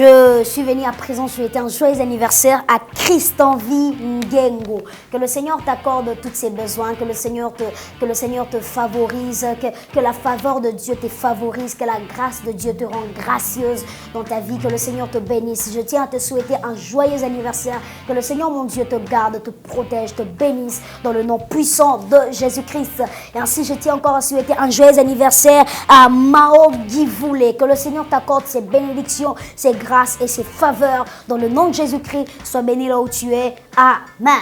Je suis venue à présent souhaiter un joyeux anniversaire à Christanvi Ngengo. Que le Seigneur t'accorde tous ses besoins, que le Seigneur te favorise, que la faveur de Dieu te favorise, que la grâce de Dieu te rend gracieuse dans ta vie, que le Seigneur te bénisse. Je tiens à te souhaiter un joyeux anniversaire, que le Seigneur mon Dieu te garde, te protège, te bénisse dans le nom puissant de Jésus-Christ. Et ainsi je tiens encore à souhaiter un joyeux anniversaire à Mao Givoulé. Que le Seigneur t'accorde ses bénédictions, ses grâces et ses faveurs dans le nom de Jésus-Christ. Sois béni là où tu es. Amen.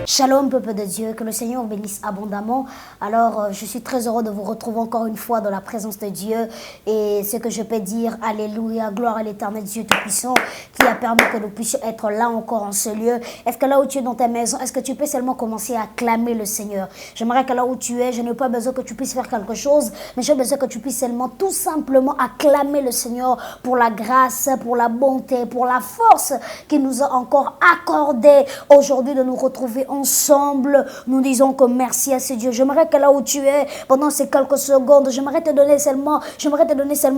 Shalom, peuple de Dieu, que le Seigneur vous bénisse abondamment. Alors, je suis très heureux de vous retrouver encore une fois dans la présence de Dieu. Et ce que je peux dire, alléluia, gloire à l'éternel Dieu Tout-Puissant, qui a permis que nous puissions être là encore en ce lieu. Est-ce que là où tu es dans ta maison, est-ce que tu peux seulement commencer à acclamer le Seigneur? J'aimerais que là où tu es, je n'ai pas besoin que tu puisses faire quelque chose, mais j'ai besoin que tu puisses seulement tout simplement acclamer le Seigneur pour la grâce, pour la bonté, pour la force qu'il nous a encore accordé aujourd'hui de nous retrouver ensemble. Nous disons que merci à ce Dieu. J'aimerais que là où tu es, pendant ces quelques secondes, j'aimerais te donner seulement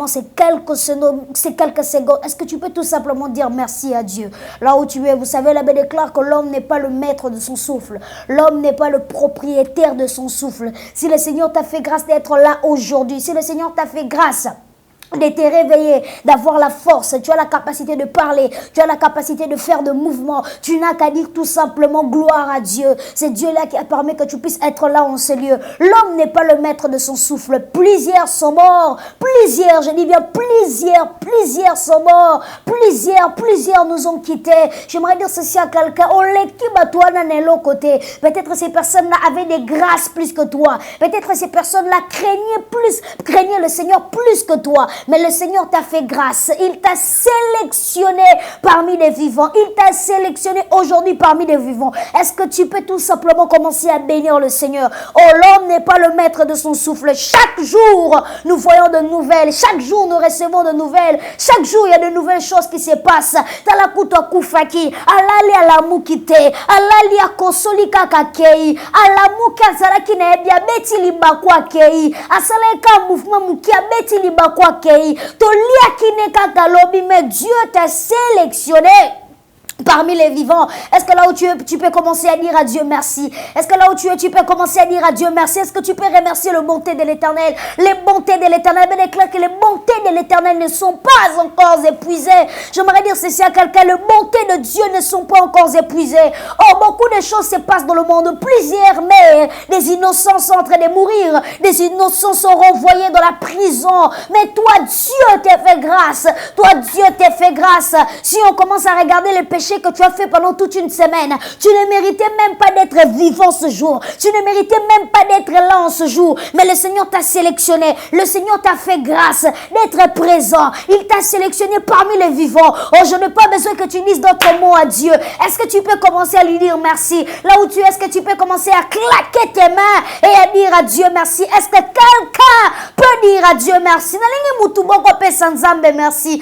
ces quelques secondes. Est-ce que tu peux tout simplement dire merci à Dieu? Là où tu es, vous savez, la Bible déclare que l'homme n'est pas le maître de son souffle. L'homme n'est pas le propriétaire de son souffle. Si le Seigneur t'a fait grâce d'être là aujourd'hui, si le Seigneur t'a fait grâce d'être réveillé, d'avoir la force, tu as la capacité de parler, tu as la capacité de faire de mouvements, tu n'as qu'à dire tout simplement gloire à Dieu. C'est Dieu-là qui a permis que tu puisses être là en ce lieu. L'homme n'est pas le maître de son souffle. Plusieurs sont morts, plusieurs, je dis bien plusieurs sont morts, plusieurs nous ont quittés. J'aimerais dire ceci à quelqu'un, on l'équipe à toi dans l'autre côté. Peut-être ces personnes-là avaient des grâces plus que toi. Peut-être ces personnes-là craignaient le Seigneur plus que toi. Mais le Seigneur t'a fait grâce. Il t'a sélectionné parmi les vivants. Il t'a sélectionné aujourd'hui parmi les vivants. Est-ce que tu peux tout simplement commencer à bénir le Seigneur? Oh, l'homme n'est pas le maître de son souffle. Chaque jour, nous voyons de nouvelles. Chaque jour, nous recevons de nouvelles. Chaque jour, il y a de nouvelles choses qui se passent. Talakuta kufaki, alali alamukite, alali akosoli kakakei, alamuka zaraki na ebia beti libakwa kei, asaleka mouvement mukia beti libakwa kei. Tolia kineka kalobi, mais Dieu t'a sélectionné parmi les vivants. Est-ce que là où tu es, tu peux commencer à dire à Dieu merci? Est-ce que là où tu es, tu peux commencer à dire à Dieu merci? Est-ce que tu peux remercier le bonté de l'Éternel? Les bontés de l'Éternel, mais déclare que les bontés de l'Éternel ne sont pas encore épuisées. J'aimerais dire ceci à quelqu'un, les bontés de Dieu ne sont pas encore épuisées. Oh, beaucoup de choses se passent dans le monde. Plusieurs mères, des innocents sont en train de mourir. Des innocents sont renvoyés dans la prison. Mais toi, Dieu t'a fait grâce. Toi, Dieu t'a fait grâce. Si on commence à regarder les péchés que tu as fait pendant toute une semaine, tu ne méritais même pas d'être vivant ce jour, tu ne méritais même pas d'être là en ce jour, mais le Seigneur t'a sélectionné, le Seigneur t'a fait grâce d'être présent, il t'a sélectionné parmi les vivants. Oh, je n'ai pas besoin que tu dises d'autres mots à Dieu. Est-ce que tu peux commencer à lui dire merci? Là où tu es, est-ce que tu peux commencer à claquer tes mains et à dire à Dieu merci? Est-ce que quelqu'un peut dire à Dieu merci? Merci.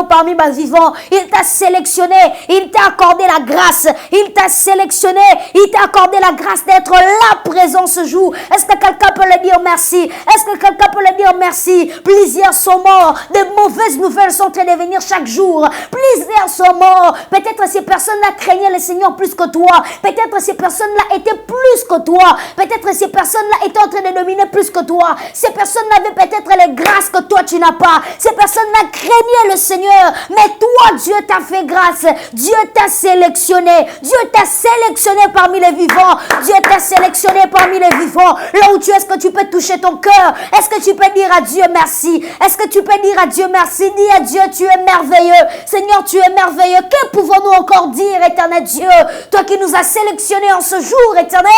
Parmi les vivants, il t'a sélectionné, il t'a accordé la grâce, il t'a sélectionné, il t'a accordé la grâce d'être là présent ce jour. Est-ce que quelqu'un peut le dire merci? Est-ce que quelqu'un peut le dire merci? Plusieurs sont morts, de mauvaises nouvelles sont en train de venir chaque jour. Plusieurs sont morts. Peut-être ces personnes-là craignaient le Seigneur plus que toi. Peut-être ces personnes-là étaient plus que toi. Peut-être ces personnes-là étaient en train de dominer plus que toi. Ces personnes-là avaient peut-être les grâces que toi tu n'as pas. Ces personnes-là craignaient le Seigneur. Mais toi, Dieu t'a fait grâce. Dieu t'a sélectionné. Dieu t'a sélectionné parmi les vivants. Dieu t'a sélectionné parmi les vivants. Là où tu es, est-ce que tu peux toucher ton cœur? Est-ce que tu peux dire à Dieu merci? Est-ce que tu peux dire à Dieu merci? Dis à Dieu, tu es merveilleux. Seigneur, tu es merveilleux. Que pouvons-nous encore dire, éternel Dieu? Toi qui nous as sélectionnés en ce jour, éternel.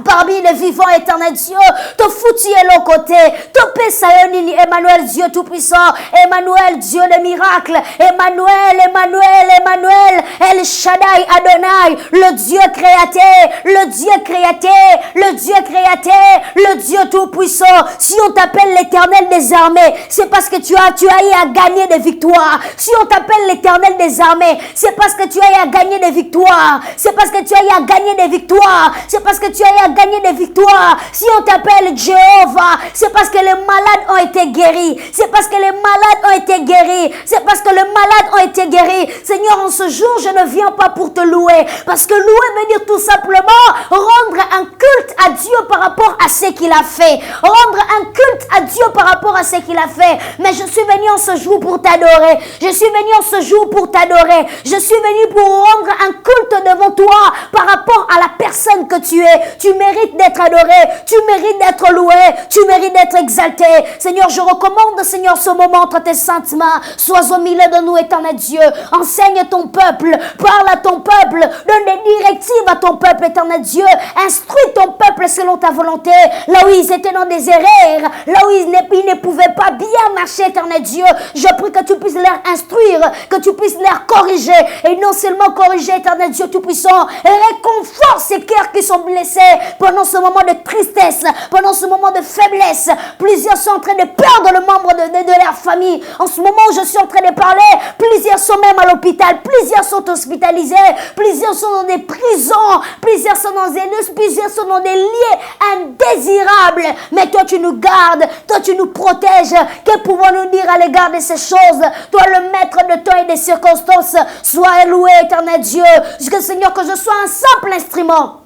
parmi les vivants, éternel Dieu, te foutu est l'autre côté, te Pessayonini, Emmanuel, Dieu Tout-Puissant, Emmanuel, Dieu des miracles, Emmanuel, Emmanuel, Emmanuel, El Shaddai, Adonai, le Dieu créateur, le Dieu créateur, le Dieu créateur, le Dieu Tout-Puissant. Si on t'appelle l'Éternel des armées, c'est parce que tu as eu à gagner des victoires. Si on t'appelle l'Éternel des armées, c'est parce que tu as eu à gagner des victoires. C'est parce que tu as eu à gagner des victoires. C'est parce que tu as eu à gagner des victoires. Si on t'appelle Jéhovah, c'est parce que les malades ont été guéris. C'est parce que les malades ont été guéris. C'est parce que les malades ont été guéris. Seigneur, en ce jour, je ne viens pas pour te louer. Parce que louer veut dire tout simplement rendre un culte à Dieu par rapport à ce qu'il a fait. Rendre un culte à Dieu par rapport à ce qu'il a fait. Mais je suis venu en ce jour pour t'adorer. Je suis venu en ce jour pour t'adorer. Je suis venu pour rendre un culte devant toi par rapport à la personne que tu es. Tu mérites d'être adoré. Tu mérites d'être loué. Tu mérites d'être exalté. Seigneur, je recommande, Seigneur, ce moment entre tes saintes mains. Sois au milieu de nous, éternel Dieu. Enseigne ton peuple. Parle à ton peuple. Donne des directives à ton peuple, éternel Dieu. Instruis ton peuple selon ta volonté. Là où ils étaient dans des erreurs. Là où ils ne pouvaient pas bien marcher, éternel Dieu. Je prie que tu puisses leur instruire. Que tu puisses leur corriger. Et non seulement corriger, éternel Dieu Tout-Puissant. Réconforte ces cœurs qui sont blessés pendant ce moment de tristesse. Pendant ce moment de faiblesse. Plusieurs sont en train de perdre le membre de leur famille. En ce moment où je suis en train de parler, plusieurs sont même à l'hôpital. Plusieurs sont hospitalisés. Plusieurs sont dans des prisons. Plusieurs sont dans des lieux. Plusieurs sont dans des lieux indésirables. Mais toi, tu nous gardes. Toi, tu nous protèges. Que pouvons-nous dire à l'égard de ces choses? Toi, le maître de temps et des circonstances, sois loué, éternel Dieu. Que Seigneur, que je sois un simple instrument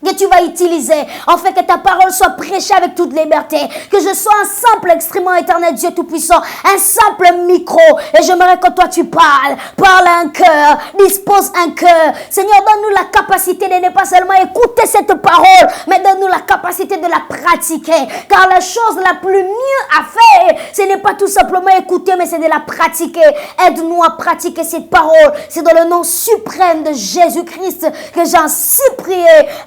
que tu vas utiliser, en fait que ta parole soit prêchée avec toute liberté, que je sois un simple instrument, éternel Dieu Tout-Puissant, un simple micro, et j'aimerais que toi tu parles à un cœur, dispose un cœur. Seigneur, donne-nous la capacité de ne pas seulement écouter cette parole, mais donne-nous la capacité de la pratiquer, car la chose la plus mieux à faire, ce n'est pas tout simplement écouter, mais c'est de la pratiquer. Aide-nous à pratiquer cette parole. C'est dans le nom suprême de Jésus-Christ que j'ai ainsi prié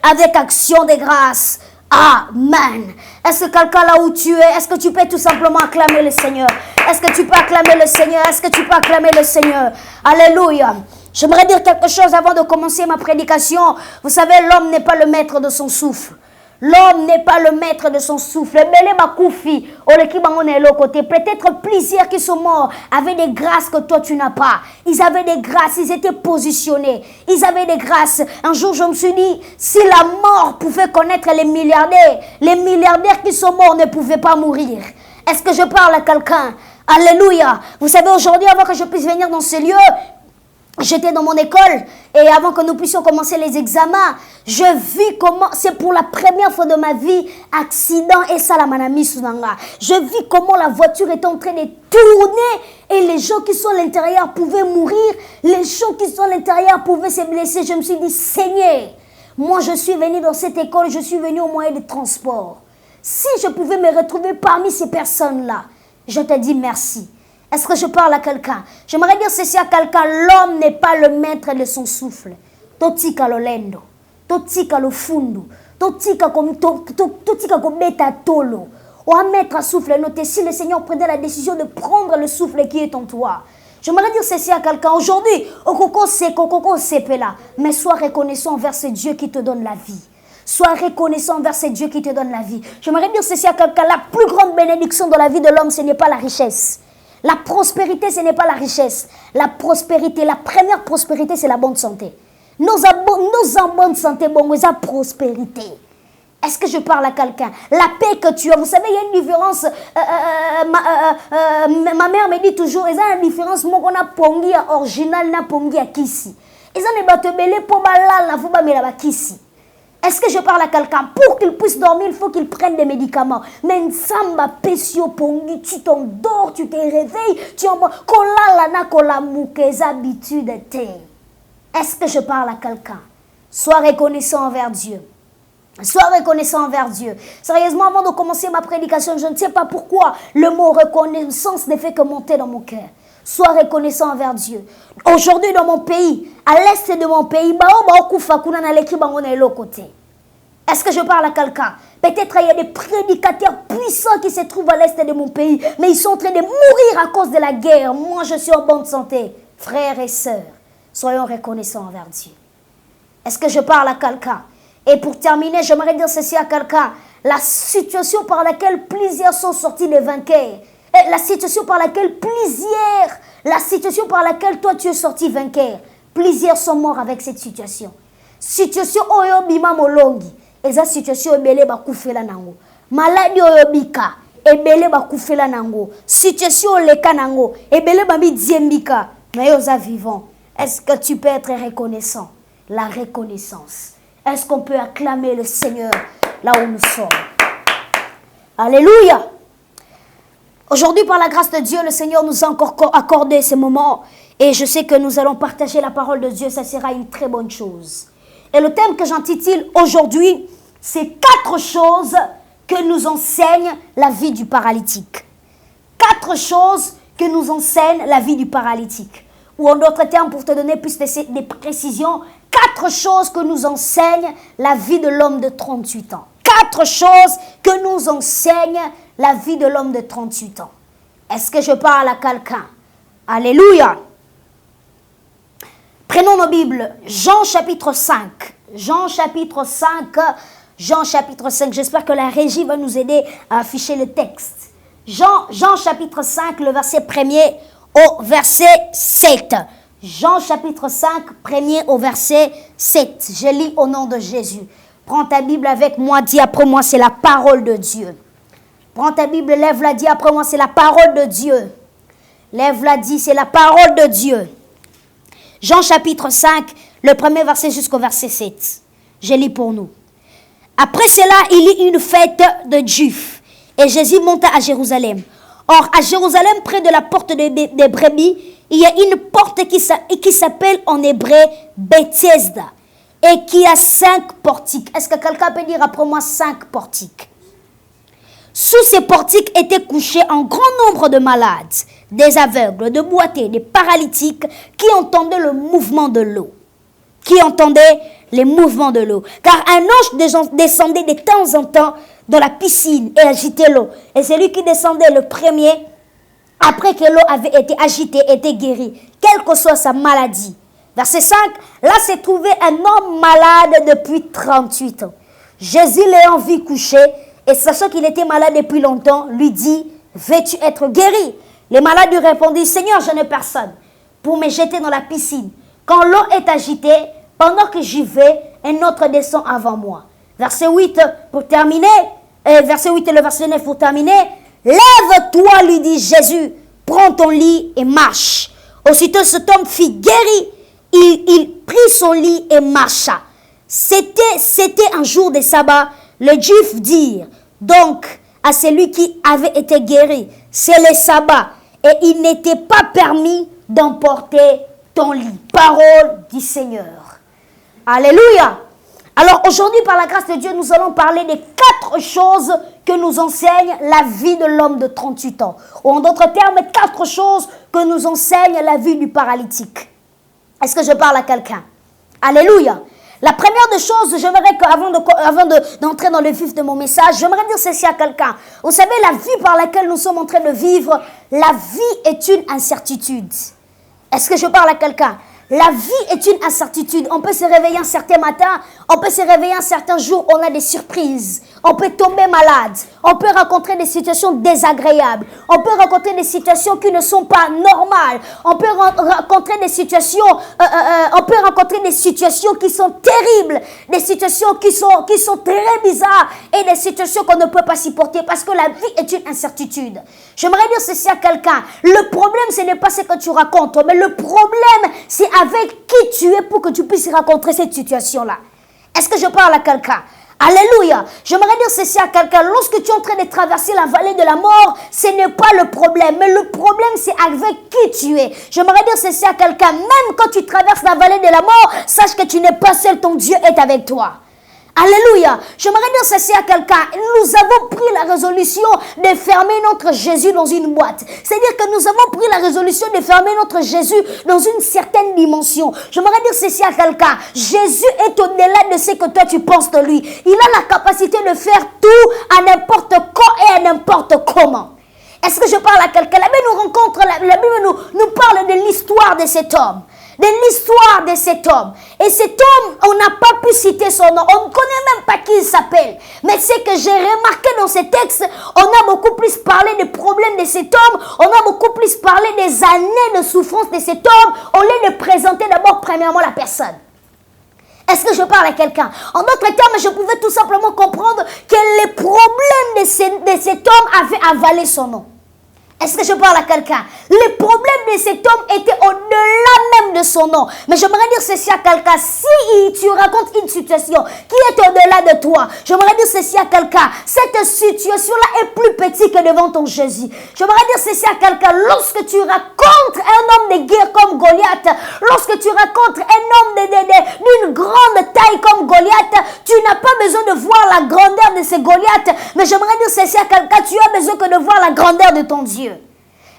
avec action de grâce. Amen. Est-ce que quelqu'un là où tu es, est-ce que tu peux tout simplement acclamer le Seigneur? Est-ce que tu peux acclamer le Seigneur? Est-ce que tu peux acclamer le Seigneur? Alléluia. J'aimerais dire quelque chose avant de commencer ma prédication. Vous savez, l'homme n'est pas le maître de son souffle. L'homme n'est pas le maître de son souffle. Peut-être plusieurs qui sont morts avaient des grâces que toi tu n'as pas. Ils avaient des grâces, ils étaient positionnés. Ils avaient des grâces. Un jour je me suis dit, si la mort pouvait connaître les milliardaires qui sont morts ne pouvaient pas mourir. Est-ce que je parle à quelqu'un? Alléluia. Vous savez, aujourd'hui, avant que je puisse venir dans ce lieu, j'étais dans mon école et avant que nous puissions commencer les examens, je vis comment, c'est pour la première fois de ma vie, accident et salamanami sunanga. Je vis comment la voiture était en train de tourner et les gens qui sont à l'intérieur pouvaient mourir, les gens qui sont à l'intérieur pouvaient se blesser. Je me suis dit, Seigneur, moi je suis venu dans cette école, je suis venu au moyen de transport. Si je pouvais me retrouver parmi ces personnes-là, je te dis merci. Est-ce que je parle à quelqu'un? J'aimerais dire ceci à quelqu'un. L'homme n'est pas le maître de son souffle. Totika lo lendo. Totika lo fundu. Totika ko beta tolo. On va mettre un souffle. Notez, si le Seigneur prenait la décision de prendre le souffle qui est en toi. J'aimerais dire ceci à quelqu'un. Aujourd'hui, okoko sepe là. Mais sois reconnaissant envers ce Dieu qui te donne la vie. Sois reconnaissant envers ce Dieu qui te donne la vie. J'aimerais dire ceci à quelqu'un. La plus grande bénédiction dans la vie de l'homme, ce n'est pas la richesse. La prospérité, ce n'est pas la richesse. La prospérité, la première prospérité, c'est la bonne santé. Nous en bonne santé, bon, nous en prospérité. Est-ce que je parle à quelqu'un? La paix que tu as, vous savez, il y a une différence. Ma mère me dit toujours, il y a une différence. Moi, on a pongi original, na pongi à kisi. Ils ont des bateaux belés pour balala, vous ba mela kisi. Est-ce que je parle à quelqu'un? Pour qu'il puisse dormir, il faut qu'il prenne des médicaments. Mais Nsamba pesio pongi, tu t'endors, tu te réveilles, tu en bois. Kola lana kola moukez habitude te. Est-ce que je parle à quelqu'un? Sois reconnaissant envers Dieu. Sois reconnaissant envers Dieu. Sérieusement, avant de commencer ma prédication, je ne sais pas pourquoi le mot reconnaissance ne fait que monter dans mon cœur. Sois reconnaissant envers Dieu. Aujourd'hui, dans mon pays, à l'est de mon pays, Est-ce que je parle à quelqu'un? Peut-être il y a des prédicateurs puissants qui se trouvent à l'est de mon pays, mais ils sont en train de mourir à cause de la guerre. Moi, je suis en bonne santé. Frères et sœurs, soyons reconnaissants envers Dieu. Est-ce que je parle à quelqu'un? Et pour terminer, j'aimerais dire ceci à quelqu'un. La situation par laquelle plusieurs sont sortis des vainqueurs, la situation par laquelle toi tu es sorti vainqueur, plusieurs sont morts avec cette situation. Situation oyo bima molongi. Eza situation ebele bakufela nango. Maladie oyo bika ebele bakufela nango. Situation leka nango ebele bami diembika. Mais oza vivant. Est-ce que tu peux être reconnaissant? La reconnaissance. Est-ce qu'on peut acclamer le Seigneur là où nous sommes? Alléluia. Aujourd'hui, par la grâce de Dieu, le Seigneur nous a encore accordé ce moment. Et je sais que nous allons partager la parole de Dieu. Ça sera une très bonne chose. Et le thème que j'intitule aujourd'hui, c'est 4 choses que nous enseigne la vie du paralytique. 4 choses que nous enseigne la vie du paralytique. Ou en d'autres termes, pour te donner plus de précisions, 4 choses que nous enseigne la vie de l'homme de 38 ans. 4 choses que nous enseigne la vie de l'homme de 38 ans. Est-ce que je parle à quelqu'un? Alléluia. Prenons nos Bibles. Jean chapitre 5. Jean chapitre 5. Jean chapitre 5. J'espère que la régie va nous aider à afficher le texte. Jean chapitre 5, le verset 1er au verset 7. Jean chapitre 5, 1er au verset 7. Je lis au nom de Jésus. Prends ta Bible avec moi, dis après moi, c'est la parole de Dieu. Prends ta Bible, lève-la, dis après moi, c'est la parole de Dieu. Lève-la, dis, c'est la parole de Dieu. Jean chapitre 5, le premier verset jusqu'au verset 7. Je lis pour nous. Après cela, il y eut une fête de Juifs, et Jésus monta à Jérusalem. Or, à Jérusalem, près de la porte des brebis, il y a une porte qui s'appelle en hébreu Bethesda, et qui a 5 portiques. Est-ce que quelqu'un peut dire après moi 5 portiques? Sous ces portiques étaient couchés un grand nombre de malades, des aveugles, de boiteux, des paralytiques, qui entendaient le mouvement de l'eau. Les mouvements de l'eau. Car un ange descendait de temps en temps dans la piscine et agitait l'eau. Et celui qui descendait le premier, après que l'eau avait été agitée, était guéri, quelle que soit sa maladie. Verset 5, là se trouvait un homme malade depuis 38 ans. Jésus l'ayant vu couché, et sachant qu'il était malade depuis longtemps, lui dit, veux-tu être guéri? Les malades lui répondirent, Seigneur, je n'ai personne pour me jeter dans la piscine. Quand l'eau est agitée, pendant que j'y vais, un autre descend avant moi. Verset 8 pour terminer, verset 8 et le verset 9 pour terminer. Lève-toi, lui dit Jésus, prends ton lit et marche. Aussitôt cet homme fut guéri, il prit son lit et marcha. C'était un jour de sabbat. Les Juifs dirent donc à celui qui avait été guéri, c'est le sabbat et il n'était pas permis d'emporter ton lit. Parole du Seigneur. Alléluia. Alors aujourd'hui, par la grâce de Dieu, nous allons parler des 4 choses que nous enseigne la vie de l'homme de 38 ans. Ou en d'autres termes, 4 choses que nous enseigne la vie du paralytique. Est-ce que je parle à quelqu'un? Alléluia. La première des choses, j'aimerais qu'avant d'entrer dans le vif de mon message, j'aimerais dire ceci à quelqu'un. Vous savez, la vie par laquelle nous sommes en train de vivre, la vie est une incertitude. Est-ce que je parle à quelqu'un? La vie est une incertitude. On peut se réveiller un certain matin, on peut se réveiller un certain jour, on a des surprises. On peut tomber malade, on peut rencontrer des situations désagréables, on peut rencontrer des situations qui ne sont pas normales, on peut rencontrer des situations, qui sont terribles, des situations qui sont très bizarres et des situations qu'on ne peut pas supporter parce que la vie est une incertitude. J'aimerais dire ceci à quelqu'un. Le problème, ce n'est pas ce que tu racontes, mais le problème, c'est avec qui tu es pour que tu puisses rencontrer cette situation-là. Est-ce que je parle à quelqu'un? Alléluia. J'aimerais dire ceci à quelqu'un. Lorsque tu es en train de traverser la vallée de la mort, ce n'est pas le problème. Mais le problème, c'est avec qui tu es. J'aimerais dire ceci à quelqu'un. Même quand tu traverses la vallée de la mort, sache que tu n'es pas seul. Ton Dieu est avec toi. Alléluia. J'aimerais dire ceci à quelqu'un. Nous avons pris la résolution de fermer notre Jésus dans une boîte. C'est-à-dire que nous avons pris la résolution de fermer notre Jésus dans une certaine dimension. J'aimerais dire ceci à quelqu'un. Jésus est au-delà de ce que toi tu penses de lui. Il a la capacité de faire tout à n'importe quand et à n'importe comment. Est-ce que je parle à quelqu'un? La Bible nous rencontre, la Bible nous parle de l'histoire de cet homme. De l'histoire de cet homme. Et cet homme, on n'a pas pu citer son nom. On ne connaît même pas qui il s'appelle. Mais ce que j'ai remarqué dans ces textes, on a beaucoup plus parlé des problèmes de cet homme. On a beaucoup plus parlé des années de souffrance de cet homme. Au lieu de présenter d'abord, premièrement, la personne. Est-ce que je parle à quelqu'un? En d'autres termes, je pouvais tout simplement comprendre que les problèmes de cet homme avaient avalé son nom. Est-ce que je parle à quelqu'un? Les problèmes de cet homme étaient au-delà même de son nom. Mais j'aimerais dire ceci à quelqu'un. Si tu racontes une situation qui est au-delà de toi, j'aimerais dire ceci à quelqu'un. Cette situation-là est plus petite que devant ton Jésus. J'aimerais dire ceci à quelqu'un. Lorsque tu racontes un homme de guerre comme Goliath, lorsque tu racontes un homme d'une grande taille comme Goliath, tu n'as pas besoin de voir la grandeur de ce Goliath. Mais j'aimerais dire ceci à quelqu'un. Tu as besoin que de voir la grandeur de ton Dieu.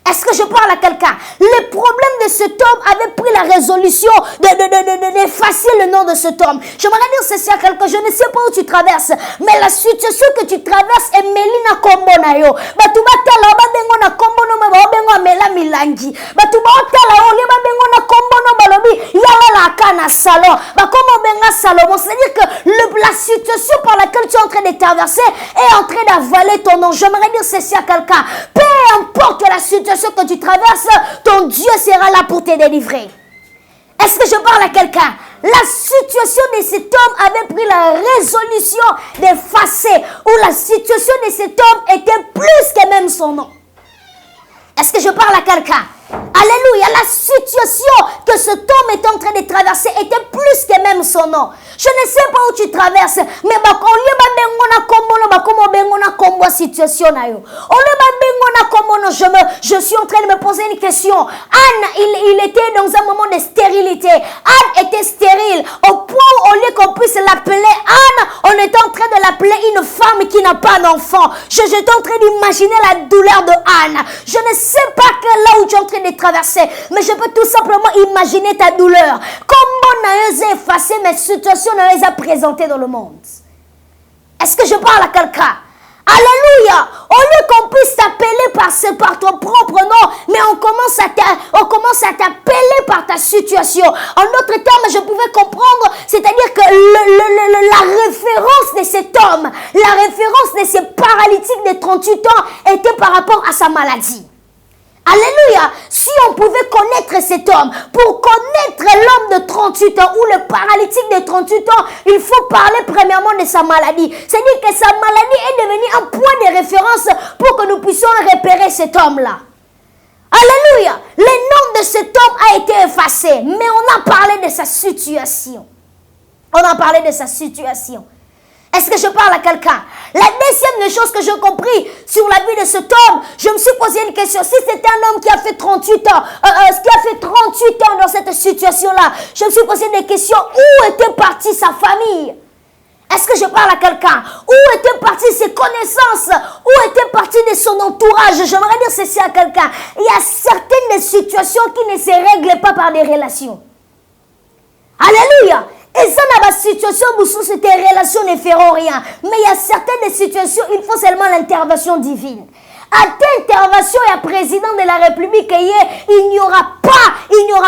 Est-ce que je parle à quelqu'un? Les problèmes de cet homme avaient pris la résolution d'effacer le nom de cet homme. J'aimerais dire ceci à quelqu'un. Je ne sais pas où tu traverses, mais la situation que tu traverses est Melina Kombonayo. Batubatala babengo na kombono mabengo amela milangi. Batubatala oli babengo na kombono balobi yala la kana salon. Bakomo benga Salomon. C'est-à-dire que la situation par laquelle tu es en train de traverser est en train d'avaler ton nom. J'aimerais dire ceci à quelqu'un. Peu importe la situation que tu traverses, ton Dieu sera là pour te délivrer. Est-ce que je parle à quelqu'un? La situation de cet homme avait pris la résolution d'effacer, ou la situation de cet homme était plus que même son nom. Est-ce que je parle à quelqu'un? Alléluia, la situation que cet homme est en train de traverser était plus que même son nom. Je ne sais pas où tu traverses, mais je suis en train de me poser une question. Anne, il était dans un moment de stérilité. Anne était stérile au point où, au lieu qu'on puisse l'appeler Anne, on est en train de l'appeler une femme qui n'a pas d'enfant. J'étais en train d'imaginer la douleur de Anne. Je ne sais pas que là où tu es en train de traverser, mais je peux tout simplement imaginer ta douleur. Comment on a effacé mes situations, on les a présentées dans le monde. Est-ce que je parle à quelqu'un? Alléluia! Au lieu qu'on puisse t'appeler par ton propre nom, mais on commence à t'appeler par ta situation. En d'autres termes, je pouvais comprendre, c'est-à-dire que la référence de cet homme, la référence de ce paralytique de 38 ans était par rapport à sa maladie. Alléluia! Si on pouvait connaître cet homme, pour connaître l'homme de 38 ans ou le paralytique de 38 ans, il faut parler premièrement de sa maladie. C'est-à-dire que sa maladie est devenue un point de référence pour que nous puissions repérer cet homme-là. Alléluia! Le nom de cet homme a été effacé, mais on a parlé de sa situation. On a parlé de sa situation. Est-ce que je parle à quelqu'un? La deuxième chose que j'ai compris sur la vie de cet homme, je me suis posé une question. Si c'était un homme qui a fait 38 ans, dans cette situation-là, je me suis posé des questions. Où était partie sa famille? Est-ce que je parle à quelqu'un? Où étaient parties ses connaissances? Où était partie de son entourage? J'aimerais dire ceci à quelqu'un. Il y a certaines situations qui ne se règlent pas par des relations. Alléluia! Et ça n'a pas de situation où ces relations ne feront rien. Mais il y a certaines situations, il faut seulement l'intervention divine. À telle intervention et à président de la République, il n'y aura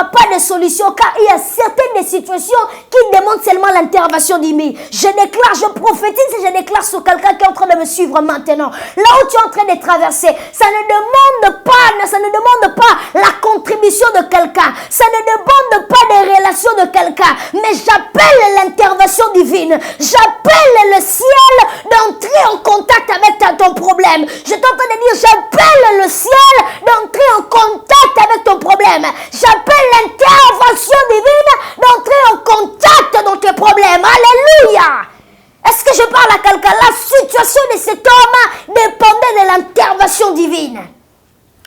pas de solution, car il y a certaines situations qui demandent seulement l'intervention divine. Je déclare, je prophétise et je déclare sur quelqu'un qui est en train de me suivre maintenant. Là où tu es en train de traverser, ça ne demande pas la contribution de quelqu'un, ça ne demande pas des relations de quelqu'un, mais j'appelle l'intervention divine, j'appelle le ciel d'entrer en contact avec ton problème. Je t'entends dire, j'appelle le ciel d'entrer en contact avec ton problème. J'appelle l'intervention divine d'entrer en contact dans tes problèmes. Alléluia! Est-ce que je parle à quelqu'un? La situation de cet homme dépendait de l'intervention divine.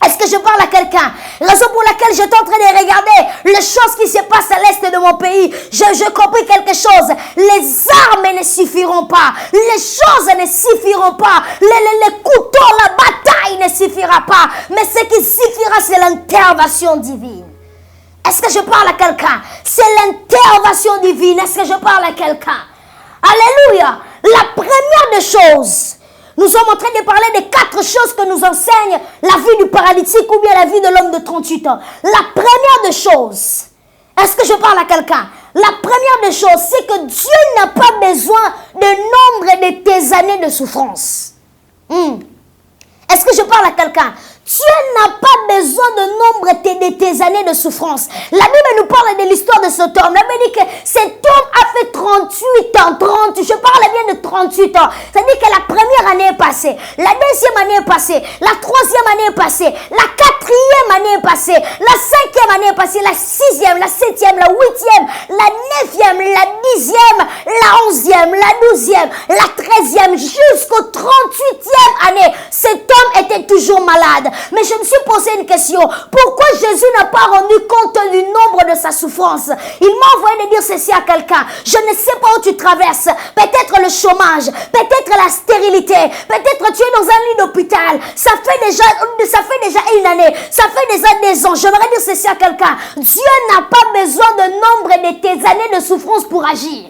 Est-ce que je parle à quelqu'un? Raison pour laquelle j'étais en train de regarder les choses qui se passent à l'est de mon pays. Je compris quelque chose. Les armes ne suffiront pas. Les choses ne suffiront pas. Les couteaux, la bataille ne suffira pas. Mais ce qui suffira, c'est l'intervention divine. Est-ce que je parle à quelqu'un? C'est l'intervention divine. Est-ce que je parle à quelqu'un? Alléluia. La première des choses, nous sommes en train de parler des 4 choses que nous enseigne la vie du paralytique ou bien la vie de l'homme de 38 ans. La première des choses, est-ce que je parle à quelqu'un? La première des choses, c'est que Dieu n'a pas besoin de nombre de tes années de souffrance. Est-ce que je parle à quelqu'un? Dieu n'a pas besoin de nombre de tes années de souffrance. La Bible nous parle de l'histoire de cet homme. La Bible dit que cet homme a fait 38 ans. Je parle bien de 38 ans. C'est-à-dire que la première année est passée. La deuxième année est passée. La troisième année est passée. La quatrième année est passée. La cinquième année est passée. La sixième, la septième, la huitième, la neuvième, la dixième, la onzième, la douzième, la treizième, jusqu'au 38e année. Cet homme était toujours malade. Mais je me suis posé une question. Pourquoi Jésus n'a pas rendu compte du nombre de sa souffrance? Il m'a envoyé de dire ceci à quelqu'un. Je ne sais pas où tu traverses. Peut-être le chômage. Peut-être la stérilité. Peut-être tu es dans un lit d'hôpital. Ça fait déjà une année. Ça fait déjà des ans. J'aimerais dire ceci à quelqu'un. Dieu n'a pas besoin de nombre de tes années de souffrance pour agir.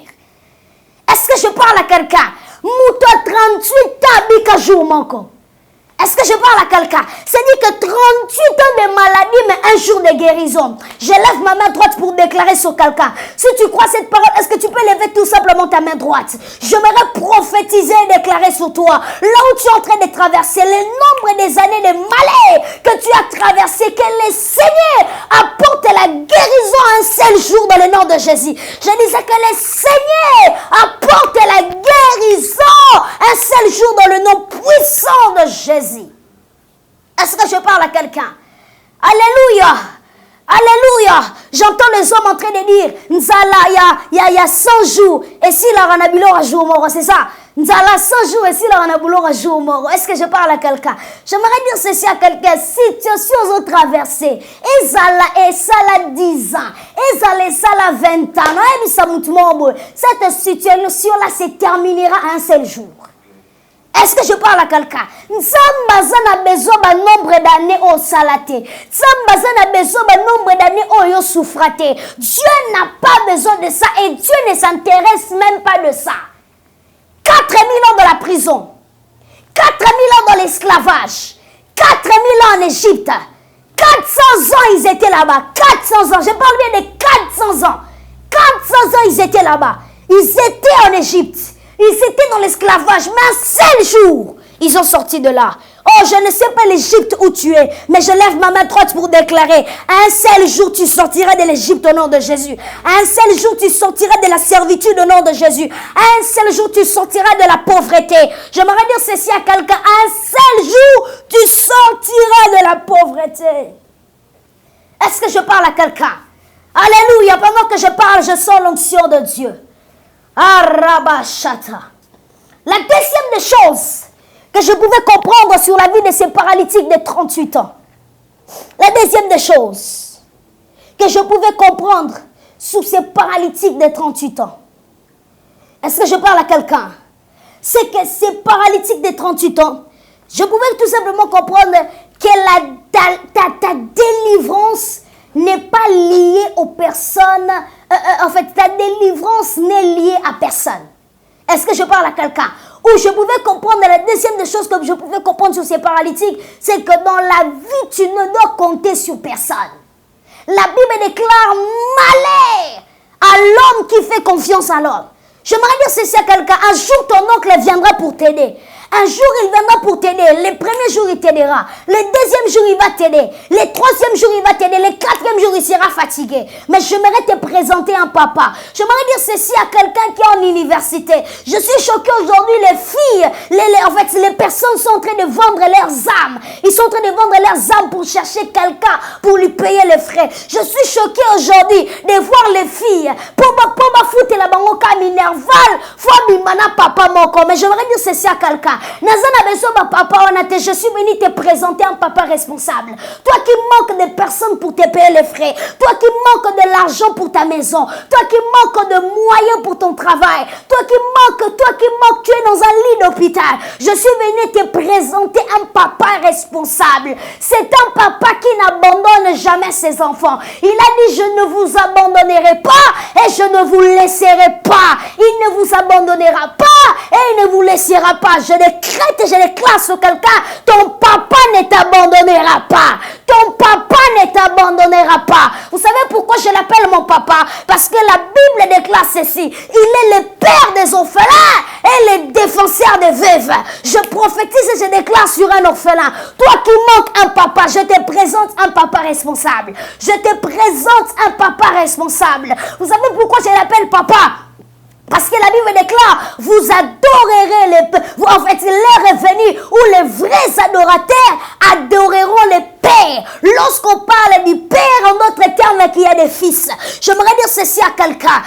Est-ce que je parle à quelqu'un? Mouto 38 ans, bika jour manko. Est-ce que je parle à quelqu'un? C'est-à-dire que 38 ans de maladie, mais un jour de guérison. Je lève ma main droite pour déclarer sur quelqu'un. Si tu crois cette parole, est-ce que tu peux lever tout simplement ta main droite? J'aimerais prophétiser et déclarer sur toi. Là où tu es en train de traverser, le nombre des années de malheur que tu as traversé, que le Seigneur apporte la guérison un seul jour dans le nom de Jésus. Je disais que le Seigneur apporte la guérison un seul jour dans le nom puissant de Jésus. Est-ce que je parle à quelqu'un? Alléluia! Alléluia! J'entends les hommes en train de dire Nzala, il y a 100 jours, et si la ranabilo a jour mort, c'est ça? Nzala 100 jours, et si la ranabilo a jour mort. Est-ce que je parle à quelqu'un? J'aimerais dire ceci à quelqu'un. Situation ont traversé. Et ça 10 ans. Et ça 20 ans. Cette situation-là se terminera un seul jour. Est-ce que je parle à quelqu'un? Nzambaza a besoin d'un nombre d'années au salaté. Nzambaza a besoin d'un nombre d'années au souffraté. Dieu n'a pas besoin de ça et Dieu ne s'intéresse même pas de ça. 4000 ans dans la prison. 4000 ans dans l'esclavage. 4000 ans en Égypte. 400 ans ils étaient là-bas. 400 ans. Je parle bien de 400 ans. 400 ans ils étaient là-bas. Ils étaient en Égypte. Ils étaient dans l'esclavage, mais un seul jour, ils ont sorti de là. Oh, je ne sais pas l'Égypte où tu es, mais je lève ma main droite pour déclarer, un seul jour tu sortiras de l'Égypte au nom de Jésus. Un seul jour tu sortiras de la servitude au nom de Jésus. Un seul jour tu sortiras de la pauvreté. J'aimerais dire ceci à quelqu'un, un seul jour tu sortiras de la pauvreté. Est-ce que je parle à quelqu'un? Alléluia, pendant que je parle, je sens l'onction de Dieu. Arabashata. La deuxième des choses que je pouvais comprendre sur la vie de ces paralytiques de 38 ans. La deuxième des choses que je pouvais comprendre sur ces paralytiques de 38 ans. Est-ce que je parle à quelqu'un? C'est que ces paralytiques de 38 ans, je pouvais tout simplement comprendre que ta délivrance n'est pas liée aux personnes. En fait, ta délivrance n'est liée à personne. Est-ce que je parle à quelqu'un? Ou je pouvais comprendre, la deuxième des choses que je pouvais comprendre sur ces paralytiques, c'est que dans la vie, tu ne dois compter sur personne. La Bible déclare malheur à l'homme qui fait confiance à l'homme. J'aimerais dire ceci à quelqu'un. Un jour, ton oncle viendra pour t'aider. Un jour, il viendra pour t'aider. Le premier jour, il t'aidera. Le deuxième jour, il va t'aider. Le troisième jour, il va t'aider. Le quatrième jour, il sera fatigué. Mais j'aimerais te présenter un papa. J'aimerais dire ceci à quelqu'un qui est en université. Je suis choquée aujourd'hui, les filles, les personnes sont en train de vendre leurs âmes. Ils sont en train de vendre leurs âmes pour chercher quelqu'un pour lui payer les frais. Je suis choquée aujourd'hui de voir les filles. Pour ma foutre la bangoka minerval, faut bimana papa moko. Mais j'aimerais dire ceci à quelqu'un. Nazana besoin de papa, je suis venu te présenter un papa responsable. Toi qui manques de personnes pour te payer les frais. Toi qui manques de l'argent pour ta maison. Toi qui manques de moyens pour ton travail. Toi qui manques, tu es dans un lit d'hôpital. Je suis venu te présenter un papa responsable. C'est un papa qui n'abandonne jamais ses enfants. Il a dit, je ne vous abandonnerai pas et je ne vous laisserai pas. Il ne vous abandonnera pas et il ne vous laissera pas. Je décrète et je déclare sur quelqu'un, ton papa ne t'abandonnera pas. Ton papa ne t'abandonnera pas. Vous savez pourquoi je l'appelle mon papa? Parce que la Bible déclare ceci. Il est le père des orphelins et le défenseur des veuves. Je prophétise et je déclare sur un orphelin. Toi qui manques un papa, je te présente un papa responsable. Je te présente un papa responsable. Vous savez pourquoi je l'appelle papa? Parce que la Bible déclare, vous adorerez les... En fait, l'heure est venue où les vrais adorateurs adoreront les pères. Lorsqu'on parle du père, en d'autres termes, qu'il y a des fils. J'aimerais dire ceci à quelqu'un.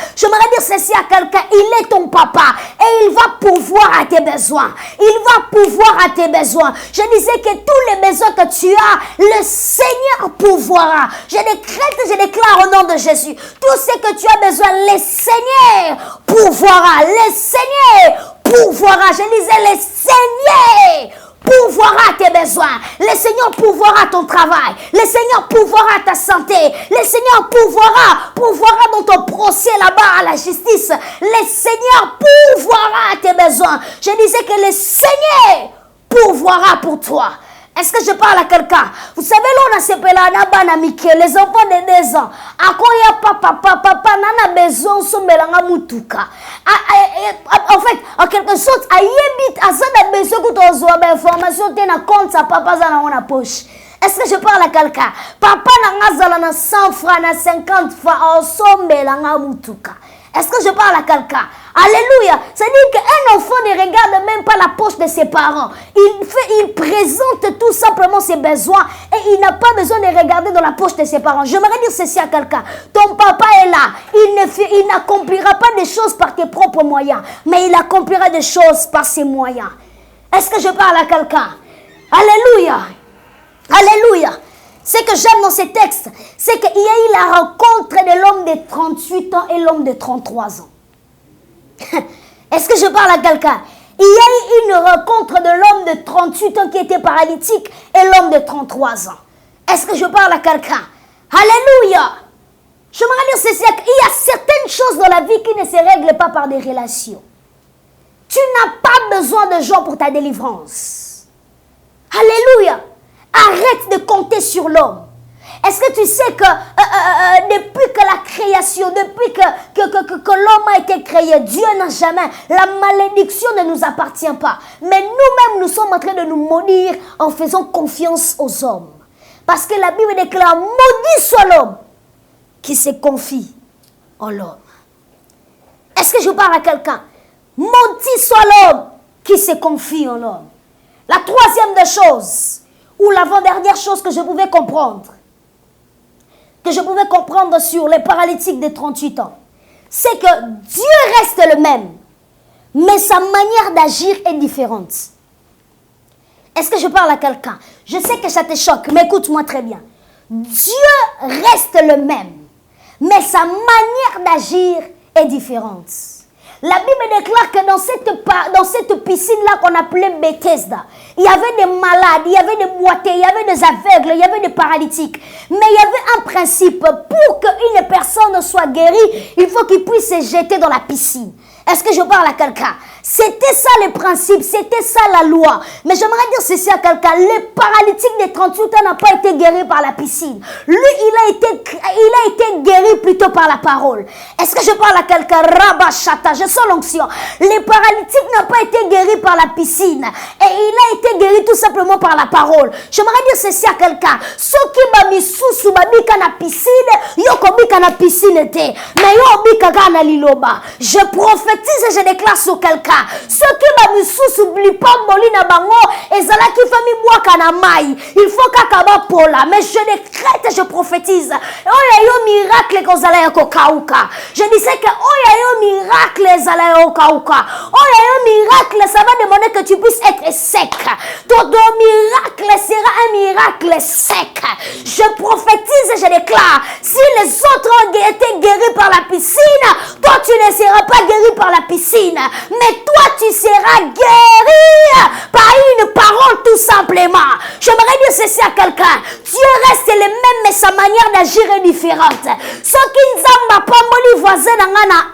Il est ton papa. Et il va pourvoir à tes besoins. Il va pourvoir à tes besoins. Je disais que tous les besoins que tu as, le Seigneur pourvoira. Je décrète et je déclare au nom de Jésus. Tout ce que tu as besoin, le Seigneur pourvoira. Le Seigneur pourvoira. Je disais, le Seigneur pourvoira tes besoins. Le Seigneur pourvoira ton travail. Le Seigneur pourvoira ta santé. Le Seigneur pourvoira dans ton procès là-bas à la justice. Le Seigneur pourvoira tes besoins. Je disais que le Seigneur pourvoira pour toi. Est-ce que je parle à quelqu'un? Vous savez, là, on a ce les enfants de 2 ans. À quoi il y a papa, n'a besoin de mutuka. En fait, en quelque sorte, il y a besoin de information, tu as compte, ça papa, ça dans la poche. Est-ce que je parle à quelqu'un? Papa n'a 100 francs, 50 francs, ensemble, la mutuka. Est-ce que je parle à quelqu'un? Alléluia. C'est-à-dire qu'un enfant ne regarde même pas la poche de ses parents. Il présente tout simplement ses besoins et il n'a pas besoin de regarder dans la poche de ses parents. J'aimerais dire ceci à quelqu'un. Ton papa est là. Il n'accomplira pas des choses par tes propres moyens, mais il accomplira des choses par ses moyens. Est-ce que je parle à quelqu'un? Alléluia. Alléluia. Ce que j'aime dans ces textes, c'est qu'il y a eu la rencontre de l'homme de 38 ans et l'homme de 33 ans. Est-ce que je parle à quelqu'un? Il y a eu une rencontre de l'homme de 38 ans qui était paralytique et l'homme de 33 ans. Est-ce que je parle à quelqu'un? Alléluia! J'aimerais dire ceci, il y a certaines choses dans la vie qui ne se règlent pas par des relations. Tu n'as pas besoin de gens pour ta délivrance. Alléluia! Arrête de compter sur l'homme. Est-ce que tu sais que depuis que la création, depuis que l'homme a été créé, Dieu n'a jamais, la malédiction ne nous appartient pas. Mais nous-mêmes, nous sommes en train de nous maudire en faisant confiance aux hommes. Parce que la Bible déclare, maudit soit l'homme qui se confie en l'homme. Est-ce que je parle à quelqu'un? Maudit soit l'homme qui se confie en l'homme. La troisième des choses, ou l'avant-dernière chose que je pouvais comprendre, sur les paralytiques de 38 ans, c'est que Dieu reste le même, mais sa manière d'agir est différente. Est-ce que je parle à quelqu'un? Je sais que ça te choque, mais écoute-moi très bien. Dieu reste le même, mais sa manière d'agir est différente. La Bible déclare que dans cette piscine-là qu'on appelait Bethesda, il y avait des malades, il y avait des boiteux, il y avait des aveugles, il y avait des paralytiques. Mais il y avait un principe. Pour qu'une personne soit guérie, il faut qu'il puisse se jeter dans la piscine. Est-ce que je parle à quelqu'un? C'était ça le principe, c'était ça la loi. Mais j'aimerais dire ceci à quelqu'un. Le paralytique de 38 ans n'a pas été guéri par la piscine. Lui, il a été guéri plutôt par la parole. Est-ce que je parle à quelqu'un? Rabashata, je sens l'onction. Le paralytique n'a pas été guéri par la piscine. Et il a été guéri tout simplement par la parole. J'aimerais dire ceci à quelqu'un. Ceux qui m'ont mis sous la piscine, na piscine te. Mais yo bika na liloba. Je prophétise et je déclare sur quelqu'un. Ceux qui m'a mis sous blipamboli na bango, ezala qui famille boaka na mai. Il faut kakaba pola. Mais je décrète et je prophétise. Oh yo miracle kozala ya kokauka. Je disais que oyo miracle ezala ya kokauka. Oyo miracle, ça va demander que tu puisses être sec. Ton miracle sera un miracle sec. Je prophétise et je déclare, si les autres ont été guéris par la piscine, toi tu ne seras pas guéri par la piscine, mais toi tu seras guéri par une parole tout simplement. J'aimerais dire ceci à quelqu'un, Dieu reste le même mais sa manière d'agir est différente. Ce qui nzamba pamboli voisin na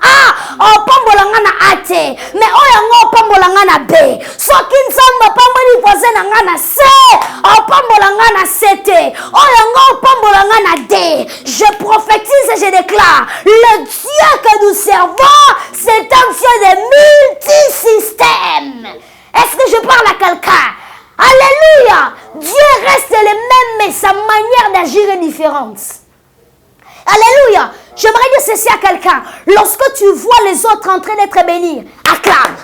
A, o pambola na A te, mais oyango pambola na B. Ce qui nzamba pamboli voisin na C, o pambola na C te, oyango pambola na D. Je prophétise et je déclare, le Dieu que nous servons, c'est un Dieu de multisystèmes. Est-ce que je parle à quelqu'un? Alléluia! Dieu reste le même, mais sa manière d'agir est différente. Alléluia! J'aimerais dire ceci à quelqu'un. Lorsque tu vois les autres en train d'être bénis, acclame.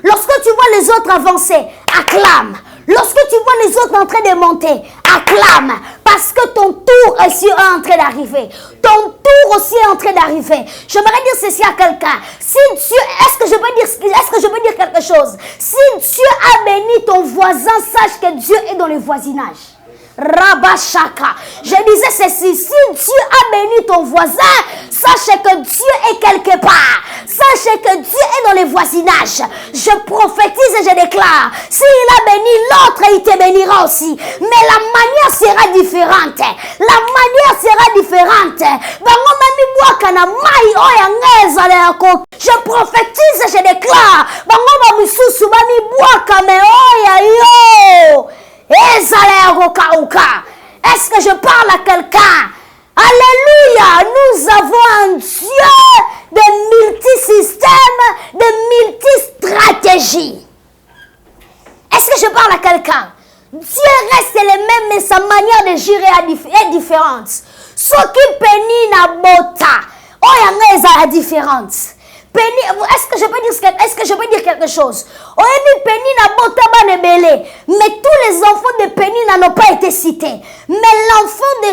Lorsque tu vois les autres avancer, acclame. Lorsque tu vois les autres en train de monter, acclame. Parce que ton tour aussi est en train d'arriver. Ton tour aussi est en train d'arriver. J'aimerais dire ceci à quelqu'un. Si Dieu, est-ce que je peux dire quelque chose? Si Dieu a béni ton voisin, sache que Dieu est dans le voisinage. Rabashaka. Je disais ceci, si Dieu a béni ton voisin, sache que Dieu est quelque part. Sache que Dieu est dans le voisinage. Je prophétise et je déclare, s'il a béni l'autre, il te bénira aussi. Mais la manière sera différente. La manière sera différente. Je prophétise et je déclare, est-ce que je parle à quelqu'un? Alléluia! Nous avons un Dieu de multisystèmes, de multistratégies. Est-ce que je parle à quelqu'un? Dieu reste le même, mais sa manière de gérer est différente. Ce qui pénit na bota, est différente. Est-ce que je peux dire quelque chose? Mais tous les enfants de Pénina n'ont pas été cités. Mais l'enfant de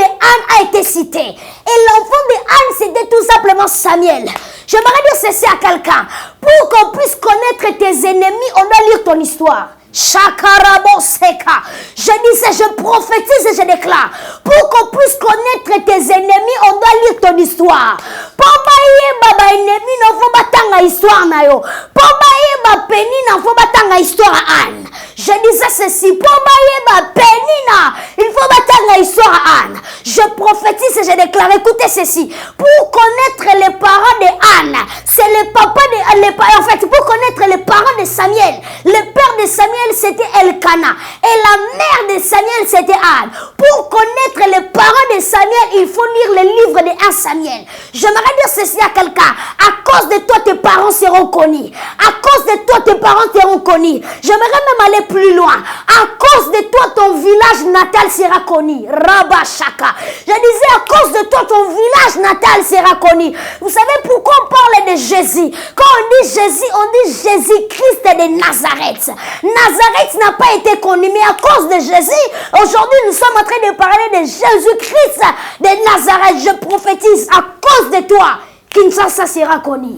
Anne a été cité. Et l'enfant de Anne, c'était tout simplement Samuel. J'aimerais dire ceci à quelqu'un. Pour qu'on puisse connaître tes ennemis, on doit lire ton histoire. Shakaraboseka. Je disais, je prophétise et je déclare. Pour qu'on puisse connaître tes ennemis, on doit lire ton histoire. Baba ennemi non faut batanga histoire na yo. Baba penina faut batanga histoire à Anne. Je disais ceci, Baba penina, il faut batanga histoire à Anne. Je prophétise et je déclare, écoutez ceci. Pour connaître les parents de Anne, c'est le papa de en fait, pour connaître les parents de Samuel, le père de Samuel c'était Elkana et la mère de Samuel c'était Anne. Pour connaître les parents de Samuel, il faut lire le livre de 1 Samuel. J'aimerais dire ceci à quelqu'un. À cause de toi, tes parents seront connus. À cause de toi, tes parents seront connus. J'aimerais même aller plus loin. À cause de toi, ton village natal sera connu. Rabashaka. Je disais, à cause de toi, ton village natal sera connu. Vous savez pourquoi on parle de Jésus? Quand on dit Jésus, on dit Jésus-Christ de Nazareth. Nazareth n'a pas été connu, mais à cause de Jésus, aujourd'hui, nous sommes en train de parler de Jésus-Christ de Nazareth. Je prophétise, à cause de toi, Kinshasa sera connu.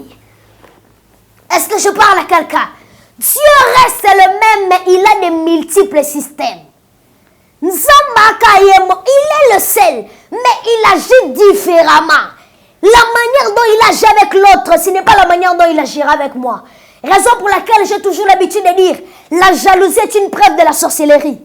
Est-ce que je parle à quelqu'un? Dieu reste le même, mais il a des multiples systèmes. Nzambaka Yemo, il est le seul, mais il agit différemment. La manière dont il agit avec l'autre, ce n'est pas la manière dont il agira avec moi. Raison pour laquelle j'ai toujours l'habitude de dire, la jalousie est une preuve de la sorcellerie.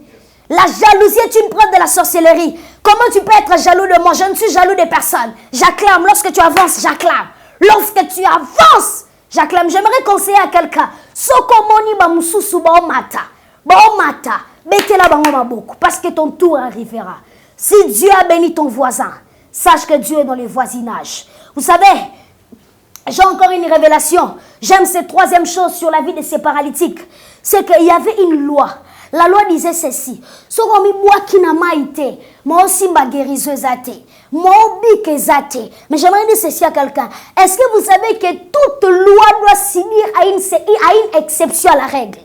La jalousie est une preuve de la sorcellerie. Comment tu peux être jaloux de moi? Je ne suis jaloux de personne. J'acclame. Lorsque tu avances, j'acclame. Lorsque tu avances, j'acclame. J'aimerais conseiller à quelqu'un. Sokomoni bamususu baomata. Baomata. Betela bangoma beaucoup. Parce que ton tour arrivera. Si Dieu a béni ton voisin, sache que Dieu est dans le voisinage. Vous savez, j'ai encore une révélation. J'aime cette troisième chose sur la vie de ces paralytiques. C'est qu'il y avait une loi. La loi disait ceci. Mais j'aimerais dire ceci à quelqu'un. Est-ce que vous savez que toute loi doit s'unir à une exception à la règle?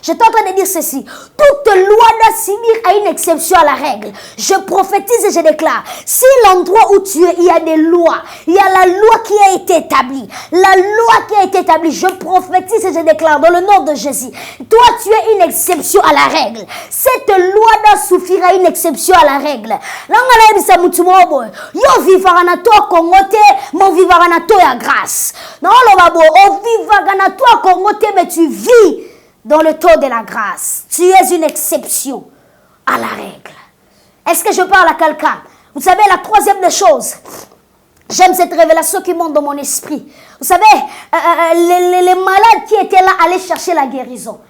J'étais en train de dire ceci. Toute loi doit s'unir à une exception à la règle. Je prophétise et je déclare. Si l'endroit où tu es, il y a des lois, il y a la loi qui a été établie. La loi qui a été établie, je prophétise et je déclare dans le nom de Jésus. Toi, tu es une exception à la règle. Cette loi doit suffire à une exception à la règle. Yo vivara na toi Congote, mon vivara na toi ya grâce. Non, le babo, on vivara na toi Congote, mais tu vis dans le taux de la grâce. Tu es une exception à la règle. Est-ce que je parle à quelqu'un? Vous savez, la troisième des choses, j'aime cette révélation qui monte dans mon esprit. Vous savez, les malades qui étaient là allaient chercher la guérison.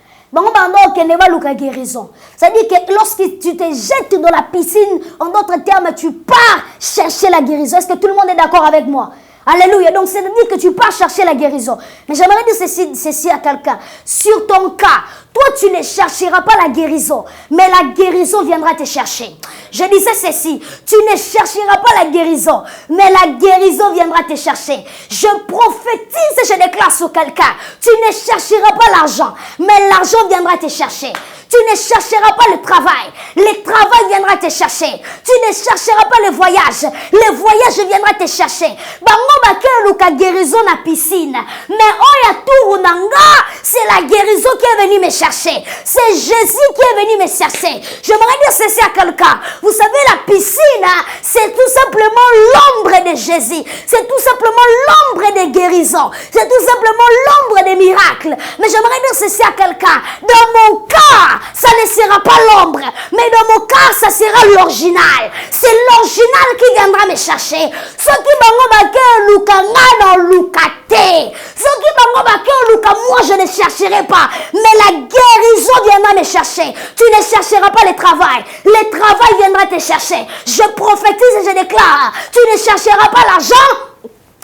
Guérison. C'est-à-dire que lorsque tu te jettes dans la piscine, en d'autres termes, tu pars chercher la guérison. Est-ce que tout le monde est d'accord avec moi? Alléluia. Donc, c'est-à-dire que tu pars chercher la guérison. Mais j'aimerais dire ceci à quelqu'un. Sur ton cas, toi, tu ne chercheras pas la guérison, mais la guérison viendra te chercher. Je disais ceci. Tu ne chercheras pas la guérison, mais la guérison viendra te chercher. Je prophétise et je déclare sur quelqu'un. Tu ne chercheras pas l'argent, mais l'argent viendra te chercher. Tu ne chercheras pas le travail. Le travail viendra te chercher. Tu ne chercheras pas le voyage. Le voyage viendra te chercher. Guérison na piscine. Mais c'est la guérison qui est venue me chercher. C'est Jésus qui est venu me chercher. J'aimerais dire ceci à quelqu'un. Vous savez, la piscine, c'est tout simplement l'ombre de Jésus. C'est tout simplement l'ombre des guérisons. C'est tout simplement l'ombre des miracles. Mais j'aimerais dire ceci à quelqu'un. Dans mon cas, ça ne sera pas l'ombre, mais dans mon cas, ça sera l'original. C'est l'original qui viendra me chercher. Ce qui moi je ne chercherai pas, mais la guérison viendra me chercher. Tu ne chercheras pas le travail viendra te chercher. Je prophétise et je déclare, tu ne chercheras pas l'argent.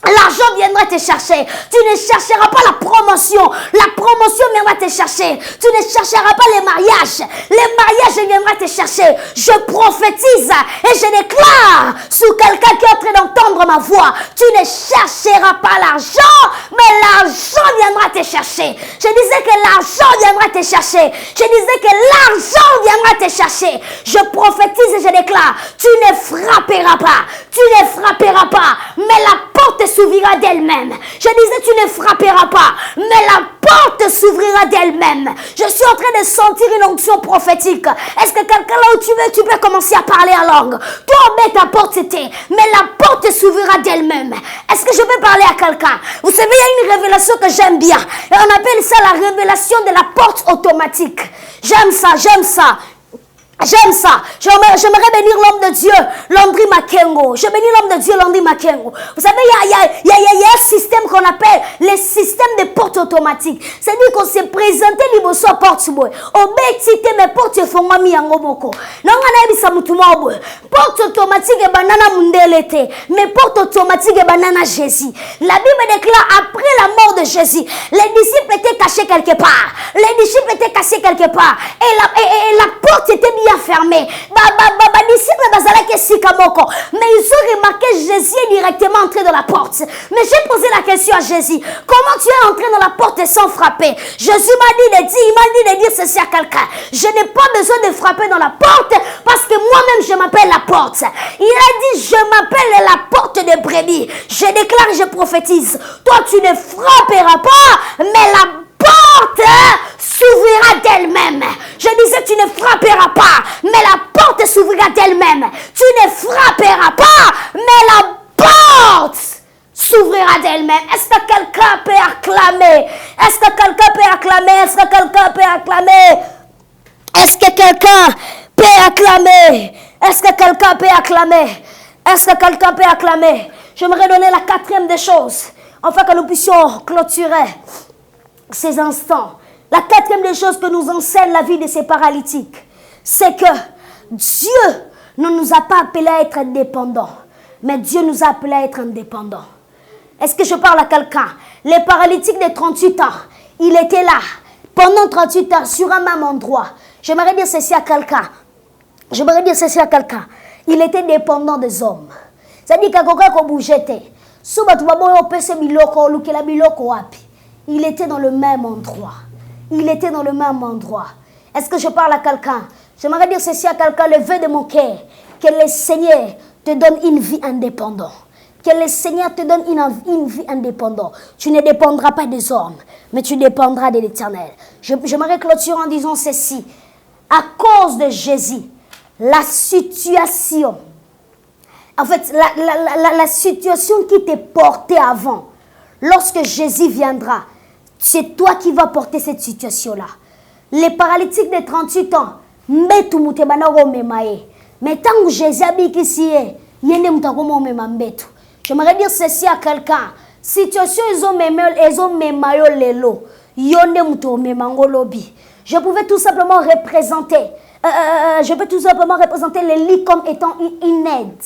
L'argent viendra te chercher. Tu ne chercheras pas la promotion. La promotion viendra te chercher. Tu ne chercheras pas les mariages. Les mariages viendront te chercher. Je prophétise et je déclare sous quelqu'un qui est en train d'entendre ma voix. Tu ne chercheras pas l'argent, mais l'argent viendra te chercher. Je disais que l'argent viendra te chercher. Je disais que l'argent viendra te chercher. Je prophétise et je déclare. Tu ne frapperas pas. Tu ne frapperas pas. Mais la porte s'ouvrira d'elle-même. Je disais, tu ne frapperas pas, mais la porte s'ouvrira d'elle-même. Je suis en train de sentir une onction prophétique. Est-ce que quelqu'un là où tu veux, tu peux commencer à parler en langue? Toi, mais ta porte c'était, mais la porte s'ouvrira d'elle-même. Est-ce que je peux parler à quelqu'un? Vous savez, il y a une révélation que j'aime bien. Et on appelle ça la révélation de la porte automatique. J'aime ça, j'aime ça. J'aime ça. J'aimerais bénir l'homme de Dieu, Landry Makengo. Je bénis l'homme de Dieu, Landry Makengo. Vous savez, il y a un système qu'on appelle le système de portes automatiques. C'est-à-dire qu'on s'est présenté liboso porte boy. Obétité mes portes font moi mi angomoko. Non on a bisa mutuma boy. Porte automatique et banana mundelete. Mais porte automatique et banana Jésus. La Bible déclare après la mort de Jésus, les disciples étaient cachés quelque part. Les disciples étaient cachés quelque part. Et la porte était bien fermé. Mais ils ont remarqué Jésus est directement entré dans la porte. Mais j'ai posé la question à Jésus. Comment tu es entré dans la porte sans frapper? Jésus m'a dit de dire, il m'a dit de dire ceci à quelqu'un. Je n'ai pas besoin de frapper dans la porte parce que moi-même je m'appelle la porte. Il a dit je m'appelle la porte de brebis. Je déclare et je prophétise. Toi tu ne frapperas pas, mais la porte s'ouvrira d'elle-même. Je disais, tu ne frapperas pas, mais la porte s'ouvrira d'elle-même. Tu ne frapperas pas, mais la porte s'ouvrira d'elle-même. Est-ce que quelqu'un peut acclamer? Est-ce que quelqu'un peut acclamer? Est-ce que quelqu'un peut acclamer? Est-ce que quelqu'un peut acclamer? Est-ce que quelqu'un peut acclamer? Est-ce que quelqu'un peut acclamer? J'aimerais donner la quatrième des choses, afin que nous puissions clôturer ces instants. La quatrième des choses que nous enseigne la vie de ces paralytiques, c'est que Dieu ne nous a pas appelés à être indépendants, mais Dieu nous a appelés à être indépendants. Est-ce que je parle à quelqu'un? Les paralytiques de 38 ans, il était là pendant 38 ans sur un même endroit. J'aimerais dire ceci à quelqu'un. Il était dépendant des hommes. C'est-à-dire qu'il bougeait. Il était dans le même endroit. il était dans le même endroit. Est-ce que je parle à quelqu'un? J'aimerais dire ceci à quelqu'un, le vœu de mon cœur, que le Seigneur te donne une vie indépendante. Que le Seigneur te donne une vie indépendante. Tu ne dépendras pas des hommes, mais tu dépendras de l'Éternel. J'aimerais clôturer en disant ceci. À cause de Jésus, la situation, en fait, la situation qui t'est portée avant, lorsque Jésus viendra, c'est toi qui vas porter cette situation-là. Les paralytiques de 38 ans, mais tant que Jésus habite ici, j'aimerais dire ceci à quelqu'un. Situation, ils ont même lelo. Je pouvais tout simplement représenter. Je peux tout simplement représenter les lits comme étant une aide.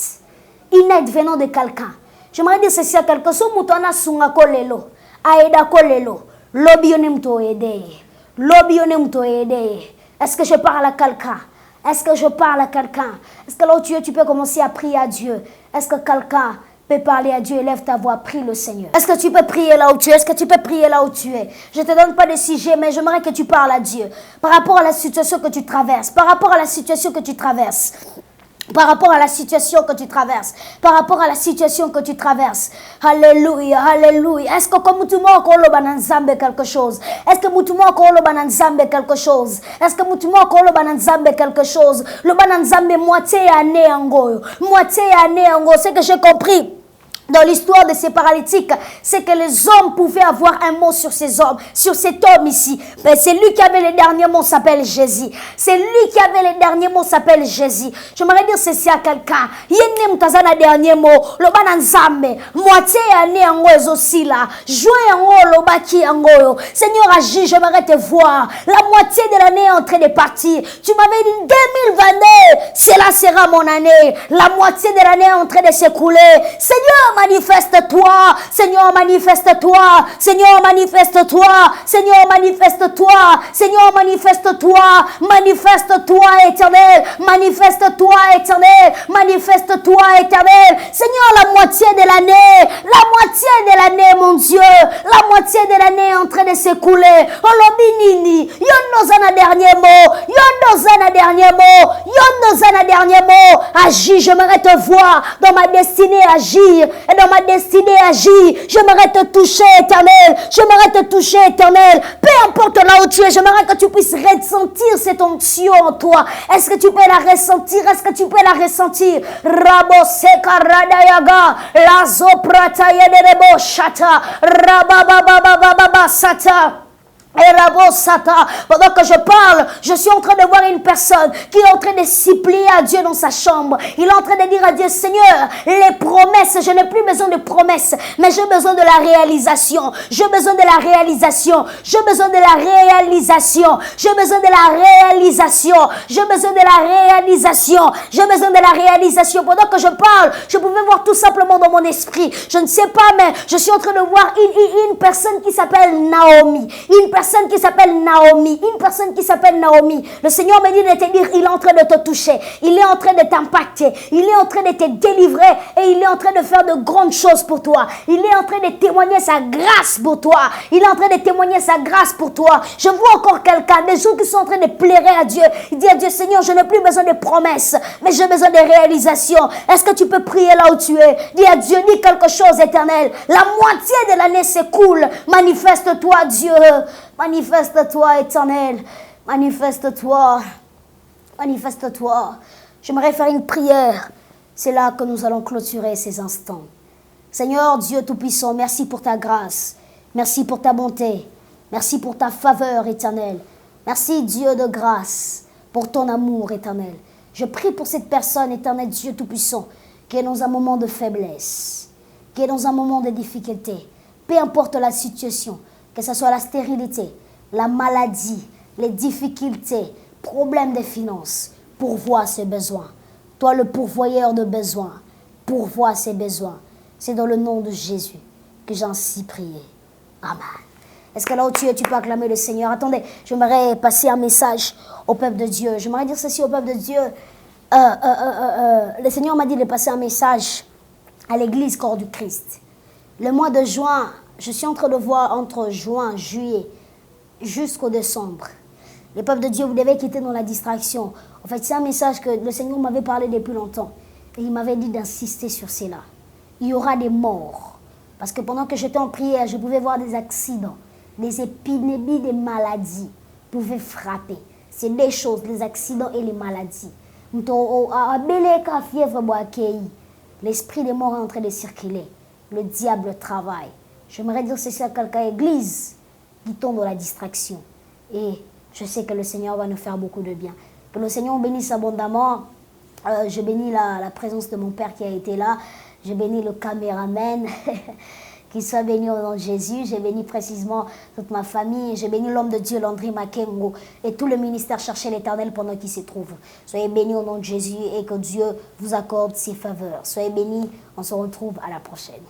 Une aide venant de quelqu'un. J'aimerais dire ceci à quelqu'un. Si vous avez sunga kolelo, aida kolelo, lobby on aider. Lobby on aider. Est-ce que je parle à quelqu'un? Est-ce que je parle à quelqu'un? Est-ce que là où tu peux commencer à prier à Dieu? Est-ce que quelqu'un peut parler à Dieu? Élève ta voix, prie le Seigneur. Est-ce que tu peux prier là où tu es? Est-ce que tu peux prier là où tu es? Je ne te donne pas de sujet, mais j'aimerais que tu parles à Dieu. Par rapport à la situation que tu traverses. Par rapport à la situation que tu traverses. Par rapport à la situation que tu traverses. Par rapport à la situation que tu traverses. Alléluia, alléluia. Est-ce que comme tout le monde encore le bananzambe quelque chose? Est-ce que tout le monde encore le bananzambe quelque chose? Est-ce que tout le monde encore le bananzambe quelque chose? Le bananzambe moitié année en goyo. Moitié année en goyo. C'est que j'ai compris. Dans l'histoire de ces paralytiques, c'est que les hommes pouvaient avoir un mot sur ces hommes, sur cet homme ici. Mais c'est lui qui avait les derniers mots, s'appelle Jésus. C'est lui qui avait les derniers mots, s'appelle Jésus. J'aimerais dire ceci à quelqu'un. Yéné mutazana dernier mot, le bananzame, moitié année en goyo aussi là. Jouez en goyo, le baki en goyo. Seigneur agis, j'aimerais te voir. La moitié de l'année est en train de partir. Tu m'avais dit 2022, cela sera mon année. La moitié de l'année est en train de s'écouler. Seigneur, manifeste-toi, Seigneur, manifeste-toi, Seigneur, manifeste-toi, Seigneur, manifeste-toi, Seigneur, manifeste-toi, manifeste-toi, Éternel, manifeste-toi, Éternel, manifeste-toi, Éternel, Seigneur, la moitié de l'année, mon Dieu, la moitié de l'année est en train de s'écouler. Olobinini, yondozana dernier mot, agis, j'aimerais te voir dans ma destinée agir. Et dans ma destinée agir, j'aimerais te toucher, Éternel. J'aimerais te toucher, Éternel. Peu importe là où tu es, j'aimerais que tu puisses ressentir cette onction en toi. Est-ce que tu peux la ressentir? Est-ce que tu peux la ressentir? Rabo seka radayaga, lazo prata yederebo shata, rababababababa sata. Pendant que je parle, je suis en train de voir une personne qui est en train de supplier à Dieu dans sa chambre. Il est en train de dire à Dieu, Seigneur, les promesses, je n'ai plus besoin de promesses, mais j'ai besoin de la réalisation. J'ai besoin de la réalisation. J'ai besoin de la réalisation. J'ai besoin de la réalisation. J'ai besoin de la réalisation. J'ai besoin de la réalisation. Pendant que je parle, je pouvais voir tout simplement dans mon esprit. Je ne sais pas, mais je suis en train de voir une personne qui s'appelle Naomi. Une personne qui s'appelle Naomi. Une personne qui s'appelle Naomi. Le Seigneur me dit de te dire, il est en train de te toucher. Il est en train de t'impacter. Il est en train de te délivrer. Et il est en train de faire de grandes choses pour toi. Il est en train de témoigner sa grâce pour toi. Il est en train de témoigner sa grâce pour toi. Je vois encore quelqu'un, des gens qui sont en train de plairer à Dieu. Il dit à Dieu, Seigneur, je n'ai plus besoin de promesses, mais j'ai besoin de réalisations. Est-ce que tu peux prier là où tu es? Dis à Dieu, dis quelque chose, Éternel. La moitié de l'année s'écoule. Manifeste-toi, Dieu. Manifeste-toi, Éternel. Manifeste-toi. Manifeste-toi. J'aimerais faire une prière. C'est là que nous allons clôturer ces instants. Seigneur Dieu Tout-Puissant, merci pour ta grâce. Merci pour ta bonté. Merci pour ta faveur, Éternel. Merci, Dieu de grâce, pour ton amour, Éternel. Je prie pour cette personne, Éternel Dieu Tout-Puissant, qui est dans un moment de faiblesse, qui est dans un moment de difficulté. Peu importe la situation, que ce soit la stérilité, la maladie, les difficultés, problèmes de finances, pourvois ses besoins. Toi, le pourvoyeur de besoins, pourvois ses besoins. C'est dans le nom de Jésus que j'en suis prié. Amen. Est-ce que là où tu es, tu peux acclamer le Seigneur? Attendez, j'aimerais passer un message au peuple de Dieu. J'aimerais dire ceci au peuple de Dieu. Le Seigneur m'a dit de passer un message à l'église Corps du Christ. Le mois de juin, je suis en train de voir entre juin, juillet, jusqu'au décembre. Les peuples de Dieu, vous devez quitter dans la distraction. En fait, c'est un message que le Seigneur m'avait parlé depuis longtemps. Et il m'avait dit d'insister sur cela. Il y aura des morts. Parce que pendant que j'étais en prière, je pouvais voir des accidents, des épidémies, des maladies pouvaient frapper. C'est des choses, les accidents et les maladies. L'esprit des morts est en train de circuler. Le diable travaille. J'aimerais dire ceci à quelqu'un, Église, quittons dans la distraction. Et je sais que le Seigneur va nous faire beaucoup de bien. Que le Seigneur bénisse abondamment. Je bénis la présence de mon Père qui a été là. Je bénis le caméraman. Qu'il soit béni au nom de Jésus. J'ai béni précisément toute ma famille. J'ai béni l'homme de Dieu, Landry Makengo, et tout le ministère Chercher l'Éternel pendant qu'il s'y trouve. Soyez bénis au nom de Jésus et que Dieu vous accorde ses faveurs. Soyez bénis. On se retrouve à la prochaine.